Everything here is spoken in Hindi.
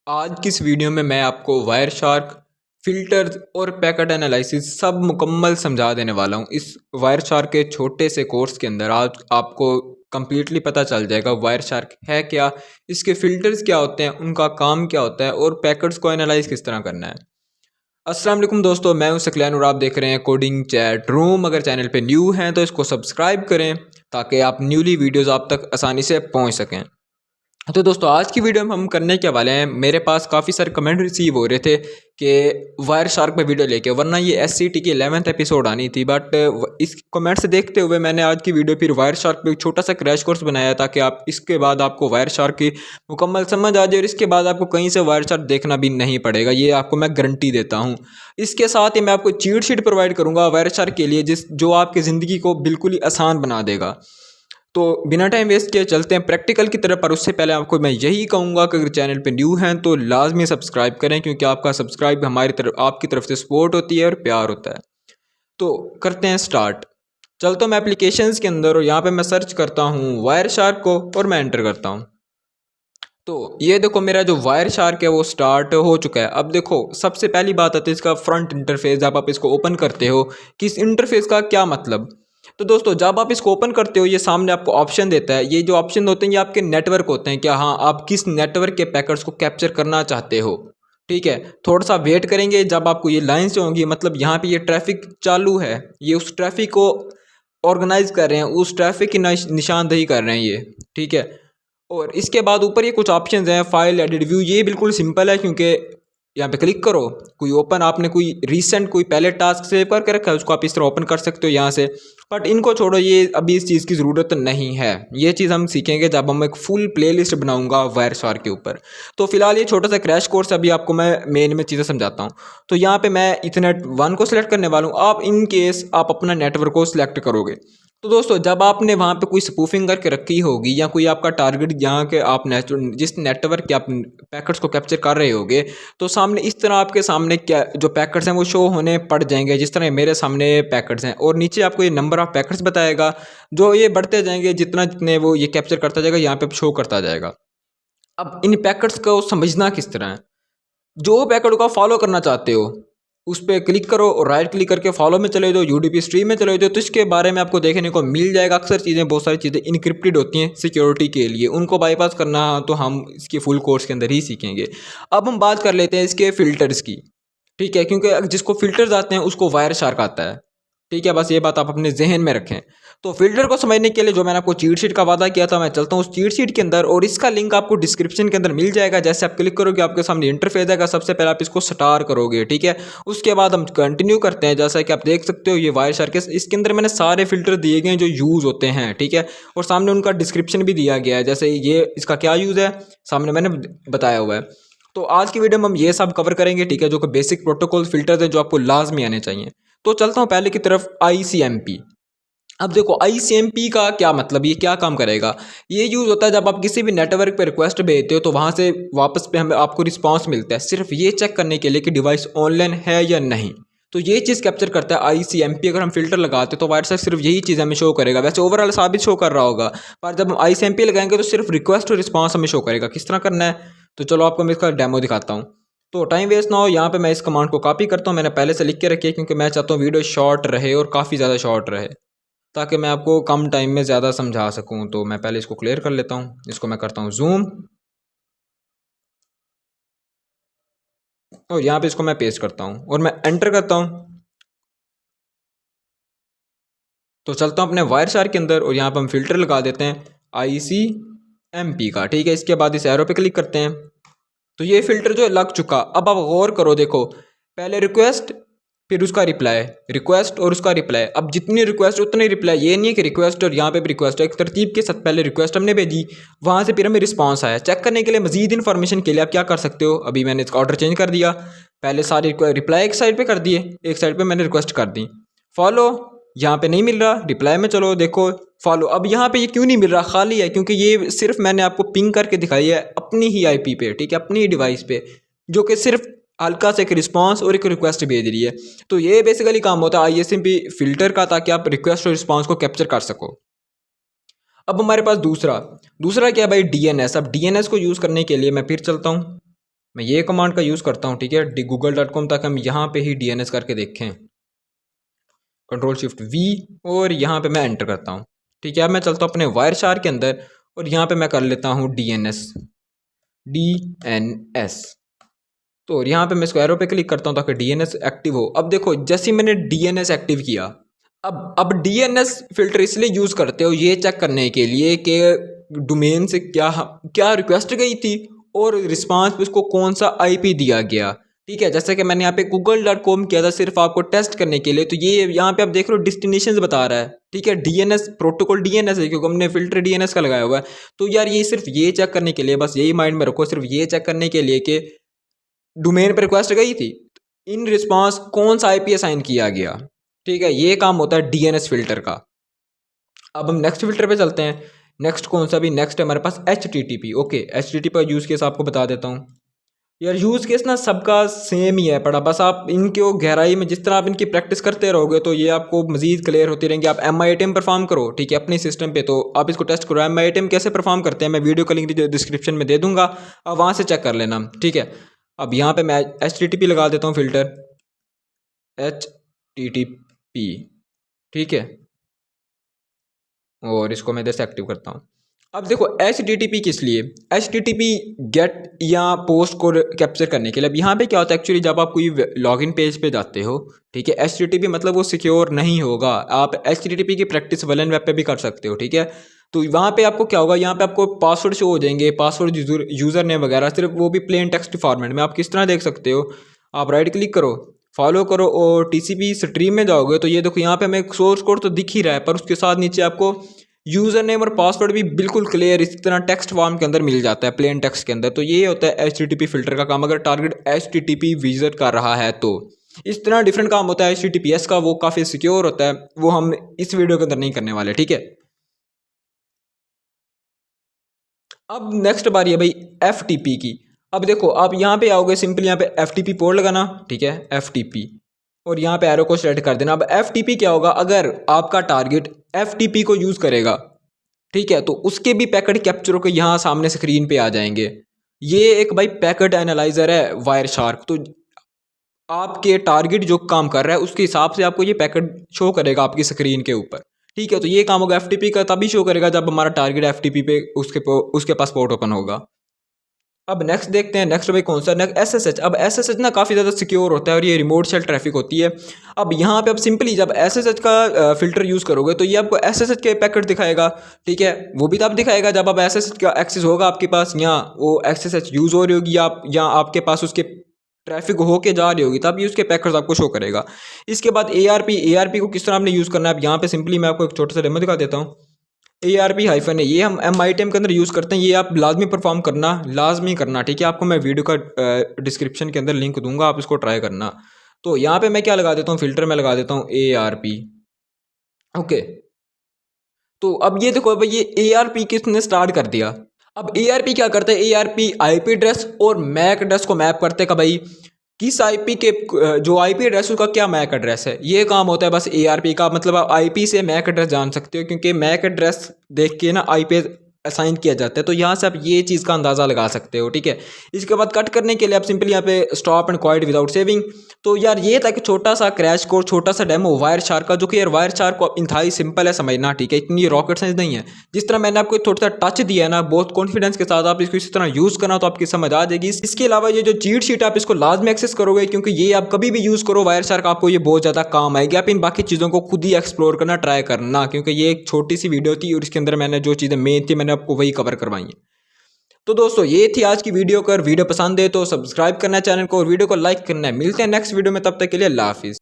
आज की इस वीडियो में मैं आपको वायर शार्क फिल्टर्स और पैकेट एनालिसिस सब मुकम्मल समझा देने वाला हूँ। इस वायर शार्क के छोटे से कोर्स के अंदर आज आपको कम्प्लीटली पता चल जाएगा वायर शार्क है क्या, इसके फिल्टर्स क्या होते हैं, उनका काम क्या होता है और पैकेट्स को एनालाइज किस तरह करना है। अस्सलाम वालेकुम दोस्तों, मैं हूं सकलैन और आप देख रहे हैं कोडिंग चैट रूम। अगर चैनल पे न्यू हैं तो इसको सब्सक्राइब करें ताकि आप न्यूली वीडियोस आप तक आसानी से पहुंच सकें। तो दोस्तों आज की वीडियो में हम करने के वाले हैं, मेरे पास काफ़ी सारे कमेंट रिसीव हो रहे थे कि वायर शार्क पे वीडियो लेके, वरना ये SCT की 11th एपिसोड आनी थी, बट इस कमेंट से देखते हुए मैंने आज की वीडियो फिर वायर शार्क पे एक छोटा सा क्रैश कोर्स बनाया ताकि आप इसके बाद आपको वायर शार्क की मुकम्मल समझ आ जाए और इसके बाद आपको कहीं से वायर शार्क देखना भी नहीं पड़ेगा। ये आपको मैं गारंटी देता हूँ। इसके साथ ही मैं आपको चीट शीट प्रोवाइड करूँगा वायर शार्क के लिए जो आपकी ज़िंदगी को बिल्कुल ही आसान बना देगा। तो बिना टाइम वेस्ट किए चलते हैं प्रैक्टिकल की तरफ। पर उससे पहले आपको मैं यही कहूँगा कि अगर चैनल पे न्यू हैं तो लाजमी सब्सक्राइब करें, क्योंकि आपका सब्सक्राइब हमारी तरफ आपकी तरफ से सपोर्ट होती है और प्यार होता है। तो करते हैं स्टार्ट। चलता हूँ मैं एप्लीकेशंस के अंदर और यहाँ पे मैं सर्च करता हूँ वायर शार्क को और मैं एंटर करता हूँ। तो ये देखो मेरा जो वायर शार्क है वो स्टार्ट हो चुका है। अब देखो सबसे पहली बात आती है इसका फ्रंट इंटरफेस। जब आप इसको ओपन करते हो कि इस इंटरफेस का क्या मतलब, तो दोस्तों जब आप इसको ओपन करते हो ये सामने आपको ऑप्शन देता है। ये जो ऑप्शन होते हैं ये आपके नेटवर्क होते हैं, क्या हाँ आप किस नेटवर्क के पैकेट्स को कैप्चर करना चाहते हो। ठीक है, थोड़ा सा वेट करेंगे जब आपको ये लाइन्स जो होंगी, मतलब यहाँ पे ये ट्रैफिक चालू है, ये उस ट्रैफिक को ऑर्गेनाइज कर रहे हैं, उस ट्रैफिक की निशानदेही कर रहे हैं ये। ठीक है, और इसके बाद ऊपर ये कुछ ऑप्शंस हैं, फाइल एडिट व्यू। ये बिल्कुल सिंपल है क्योंकि यहाँ पे क्लिक करो, कोई ओपन आपने कोई रीसेंट कोई पहले टास्क सेव करके रखा है उसको आप इस तरह ओपन कर सकते हो यहाँ से। बट इनको छोड़ो, ये अभी इस चीज़ की ज़रूरत नहीं है। ये चीज़ हम सीखेंगे जब हम एक फुल प्लेलिस्ट बनाऊंगा वायर शार्क के ऊपर। तो फिलहाल ये छोटा सा क्रैश कोर्स अभी आपको मैं मेन में चीज़ें समझाता हूँ। तो यहाँ पे मैं इथरनेट 1 को सिलेक्ट करने वाला हूँ। आप इन केस आप अपना नेटवर्क को सिलेक्ट करोगे तो दोस्तों जब आपने वहाँ पे कोई स्पूफिंग करके रखी होगी या कोई आपका टारगेट जहाँ के आप जिस नेटवर्क के आप पैकेट्स को कैप्चर कर रहे होगे, तो सामने इस तरह आपके सामने क्या जो पैकेट्स हैं वो शो होने पड़ जाएंगे, जिस तरह मेरे सामने पैकेट्स हैं। और नीचे आपको ये नंबर ऑफ पैकेट्स बताएगा, जो ये बढ़ते जाएंगे जितने वो ये कैप्चर करता जाएगा यहाँ पे शो करता जाएगा। अब इन पैकेट्स को समझना किस तरह है, जो पैकेट को फॉलो करना चाहते हो उस पर क्लिक करो और राइट क्लिक करके फॉलो में चले जाओ, UDP स्ट्रीम में चले जाओ। तो इसके बारे में आपको देखने को मिल जाएगा। अक्सर चीज़ें बहुत सारी चीज़ें इनक्रिप्टेड होती हैं सिक्योरिटी के लिए, उनको बाईपास करना तो हम इसके फुल कोर्स के अंदर ही सीखेंगे। अब हम बात कर लेते हैं इसके फ़िल्टर्स की। ठीक है, क्योंकि जिसको फ़िल्टर्स आते हैं उसको वायर शार्क आता है। ठीक है, बस ये बात आप अपने जहन में रखें। तो फिल्टर को समझने के लिए जो मैंने आपको चीट शीट का वादा किया था, मैं चलता हूँ उस चीट शीट के अंदर और इसका लिंक आपको डिस्क्रिप्शन के अंदर मिल जाएगा। जैसे आप क्लिक करोगे आपके सामने इंटरफेस आएगा, सबसे पहले आप इसको स्टार करोगे। ठीक है, उसके बाद हम कंटिन्यू करते हैं। जैसा कि आप देख सकते हो ये वायर शार्क, इसके अंदर मैंने सारे फिल्टर दिए गए हैं जो यूज़ होते हैं। ठीक है, और सामने उनका डिस्क्रिप्शन भी दिया गया है, जैसे ये इसका क्या यूज़ है सामने मैंने बताया हुआ है। तो आज की वीडियो में हम ये सब कवर करेंगे। ठीक है, जो कि बेसिक प्रोटोकॉल फिल्टर है जो आपको लाजमी आने चाहिए। तो चलता हूँ पहले की तरफ ICMP। अब देखो ICMP का क्या मतलब, ये क्या काम करेगा। ये यूज़ होता है जब आप किसी भी नेटवर्क पे रिक्वेस्ट भेजते हो तो वहाँ से वापस पे हमें आपको रिस्पांस मिलता है, सिर्फ ये चेक करने के लिए कि डिवाइस ऑनलाइन है या नहीं। तो ये चीज़ कैप्चर करता है ICMP। अगर हम फिल्टर लगाते तो वायर शार्क सिर्फ यही चीज़ हमें शो करेगा। वैसे ओवरऑल साबित शो कर रहा होगा, पर जब हम ICMP लगाएंगे तो सिर्फ रिक्वेस्ट और रिस्पांस हमें शो करेगा। किस तरह करना है तो चलो आपको मैं इसका डेमो दिखाता हूँ। तो टाइम वेस्ट ना हो, यहाँ पे मैं इस कमांड को कॉपी करता हूँ। मैंने पहले से लिख के रखी है क्योंकि मैं चाहता हूँ वीडियो शॉर्ट रहे और काफ़ी ज़्यादा शॉर्ट रहे, ताकि मैं आपको कम टाइम में ज़्यादा समझा सकूँ। तो मैं पहले इसको क्लियर कर लेता हूँ, इसको मैं करता हूँ जूम और यहाँ पे इसको मैं पेस्ट करता हूँ और मैं एंटर करता हूँ। तो चलता हूँ अपने वायर शार्क के अंदर और यहाँ पर हम फिल्टर लगा देते हैं ICMP का। ठीक है, इसके बाद इस एरो पे क्लिक करते हैं तो ये फिल्टर जो है लग चुका। अब आप गौर करो, देखो पहले रिक्वेस्ट फिर उसका रिप्लाई, रिक्वेस्ट और उसका रिप्लाई। अब जितनी रिक्वेस्ट उतनी रिप्लाई, ये नहीं है कि रिक्वेस्ट और यहाँ पे भी रिक्वेस्ट, एक तरतीब के साथ पहले रिक्वेस्ट हमने भेजी, वहाँ से फिर हमें रिस्पांस आया। चेक करने के लिए मजीद इन्फॉर्मेशन के लिए आप क्या कर सकते हो, अभी मैंने इसका ऑर्डर चेंज कर दिया। पहले सारे रिप्लाई एक साइड पर कर दिए, एक साइड पर मैंने रिक्वेस्ट कर दी। फॉलो यहाँ पे नहीं मिल रहा, रिप्लाई में चलो देखो फॉलो। अब यहाँ पे ये क्यों नहीं मिल रहा, खाली है, क्योंकि ये सिर्फ मैंने आपको पिंग करके दिखाई है अपनी ही IP पे। ठीक है, अपनी ही डिवाइस पे, जो कि सिर्फ हल्का से एक रिस्पांस और एक रिक्वेस्ट भेज रही है। तो ये बेसिकली काम होता है ICMP फिल्टर का, ताकि आप रिक्वेस्ट और रिस्पांस को कैप्चर कर सको। अब हमारे पास दूसरा क्या है भाई, DNS। अब DNS को यूज़ करने के लिए मैं फिर चलता हूँ, मैं ये कमांड का यूज़ करता हूँ, ठीक है, google.com, ताकि हम यहाँ पे ही DNS करके देखें। Ctrl+Shift+V और यहाँ पे मैं एंटर करता हूँ, ठीक है। अब मैं चलता हूँ अपने वायरशार्क के अंदर और यहाँ पे मैं कर लेता हूँ DNS। तो यहाँ पे मैं इसको एरो पे क्लिक करता हूँ ताकि DNS एक्टिव हो। अब देखो, जैसे मैंने DNS एक्टिव किया, अब DNS फिल्टर इसलिए यूज़ करते हो ये चेक करने के लिए कि डोमेन से क्या क्या रिक्वेस्ट गई थी और रिस्पांस पे उसको कौन सा IP दिया गया, ठीक है। जैसे कि मैंने यहाँ पे google.com किया था सिर्फ आपको टेस्ट करने के लिए, तो ये यहाँ पे आप देख रहे हो डेस्टिनेशन बता रहा है, ठीक है। DNS प्रोटोकॉल DNS है क्योंकि हमने फिल्टर DNS का लगाया हुआ है। तो यार ये सिर्फ ये चेक करने के लिए, बस यही माइंड में रखो, सिर्फ ये चेक करने के लिए कि डोमेन पर रिक्वेस्ट गई थी, इन रिस्पांस कौन सा IP असाइन किया गया, ठीक है। ये काम होता है DNS फिल्टर का। अब हम नेक्स्ट फिल्टर पे चलते हैं। नेक्स्ट कौन सा भी नेक्स्ट है हमारे पास HTTP। ओके, HTTP का यूज़ केस आपको बता देता हूँ। यार यूज़ केस ना सबका सेम ही है पड़ा, बस आप इनके गहराई में जिस तरह आप इनकी प्रैक्टिस करते रहोगे तो ये आपको मजीद क्लियर होती रहेंगी। आप MITM परफॉर्म करो, ठीक है, अपने सिस्टम पे, तो आप इसको टेस्ट करो। MITM कैसे परफॉर्म करते हैं मैं वीडियो का लिंक डिस्क्रिप्शन में दे दूंगा, आप वहाँ से चेक कर लेना, ठीक है। अब यहाँ पे मैं HTTP लगा देता हूँ फिल्टर, HTTP, ठीक है, और इसको मैं इधर से एक्टिव करता हूँ। अब देखो HTTP किस लिए, HTTP गेट या पोस्ट को कैप्चर करने के लिए। अब यहाँ पे क्या होता है एक्चुअली, जब आप कोई लॉगिन पेज पे जाते हो, ठीक है, HTTP मतलब वो सिक्योर नहीं होगा। आप HTTP की प्रैक्टिस वलन वेब पे भी कर सकते हो, ठीक है। तो वहाँ पे आपको क्या होगा, यहाँ पे आपको पासवर्ड शो हो जाएंगे, पासवर्ड यूज़र नेम वगैरह, सिर्फ वो भी प्लेन टेक्स्ट फॉर्मेट में। आप किस तरह देख सकते हो, आप राइट क्लिक करो, फॉलो करो और TCP स्ट्रीम में जाओगे तो ये देखो यहाँ पे हमें सोर्स कोड तो दिख ही रहा है, पर उसके साथ नीचे आपको यूज़र नेम और पासवर्ड भी बिल्कुल क्लियर इस तरह टेक्स्ट फॉर्म के अंदर मिल जाता है, प्लेन टेक्स्ट के अंदर। तो ये होता है HTTP फिल्टर का काम, अगर टारगेट HTTP विजिट कर रहा है तो। इस तरह डिफरेंट काम होता है HTTPS का, वो काफ़ी सिक्योर होता है, वो हम इस वीडियो के अंदर नहीं करने वाले, ठीक है। अब नेक्स्ट बारी है भाई FTP की। अब देखो आप यहाँ पे आओगे, सिंपली यहाँ पे FTP पोर्ट लगाना, ठीक है, FTP, और यहाँ पे एरो को सेलेक्ट कर देना। अब FTP क्या होगा, अगर आपका टारगेट FTP को यूज़ करेगा, ठीक है, तो उसके भी पैकेट कैप्चर होकर यहाँ सामने स्क्रीन पे आ जाएंगे। ये एक भाई पैकेट एनालाइजर है वायरशार्क, तो आपके टारगेट जो काम कर रहा है उसके हिसाब से आपको ये पैकेट शो करेगा आपकी स्क्रीन के ऊपर, ठीक है। तो ये काम होगा FTP का, तभी शो करेगा जब हमारा टारगेट FTP पे उसके पास पोर्ट ओपन होगा। अब नेक्स्ट देखते हैं, नेक्स्ट भाई कौन सा, नेक्स्ट SSH। अब SSH ना काफ़ी ज़्यादा सिक्योर होता है और ये रिमोट शेल ट्रैफिक होती है। अब यहाँ पे आप सिंपली जब SSH का फिल्टर यूज़ करोगे तो ये आपको SSH के पैकेट दिखाएगा, ठीक है। वो भी तब दिखाएगा जब आप SSH का एक्सेस होगा आपके पास, या वो SSH यूज़ हो रही होगी या आपके पास उसके ट्रैफिक होके जा रही होगी, तब ये उसके पैकेट्स आपको शो करेगा। इसके बाद ARP को किस तरह आपने यूज़ करना है, अब यहाँ पे सिंपली मैं आपको एक छोटा सा डेमो दिखा देता हूँ। ARP- है, ये हम MITM के अंदर यूज़ करते हैं, ये आप लाजमी परफॉर्म करना, लाजमी करना, ठीक है। आपको मैं वीडियो का डिस्क्रिप्शन के अंदर लिंक दूंगा, आप इसको ट्राई करना। तो यहाँ पे मैं क्या लगा देता हूँ, फिल्टर में लगा देता हूँ ARP। ओके, तो अब ये देखो भाई, ये ARP किसने स्टार्ट कर दिया। अब ARP क्या करता है, ARP IP एड्रेस और मैक एड्रेस को मैप करते हैं कि भाई किस IP के जो IP एड्रेस उसका क्या मैक एड्रेस है। ये काम होता है बस ARP का, मतलब आप IP से मैक एड्रेस जान सकते हो, क्योंकि मैक एड्रेस देख के ना IP असाइन किया जाता है। तो यहाँ से आप ये चीज़ का अंदाज़ा लगा सकते हो, ठीक है। इसके बाद कट करने के लिए आप सिंपली यहाँ पे stop and quite without saving. तो यार ये था कि छोटा सा क्रैश कोर्स, छोटा सा डेमो वायर शार्क का, जो कि यार वायर शार्क को इंतहाई सिंपल है समझना, ठीक है, इतनी रॉकेट साइंस नहीं है। जिस तरह मैंने आपको थोड़ा सा टच दिया है ना, बहुत कॉन्फिडेंस के साथ आप इसको इसी तरह यूज़ करना तो आपकी समझ आ जाएगी। इसके अलावा ये जो चीट शीट आप इसको लाजमी एक्सेस करोगे, क्योंकि ये आप कभी भी यूज़ करो वायर शार्क, आपको ये बहुत ज़्यादा काम आएगी। आप इन बाकी चीज़ों को खुद ही एक्सप्लोर करना ट्राई करना, क्योंकि ये एक छोटी सी वीडियो थी और इसके अंदर मैंने जो चीज़ें मेन थी मैंने आपको वही कवर करवाई है। तो दोस्तों ये थी आज की वीडियो। अगर वीडियो पसंद है तो सब्सक्राइब करना है चैनल को और वीडियो को लाइक करना है। मिलते हैं नेक्स्ट वीडियो में, तब तक के लिए अल्लाह हाफिज़।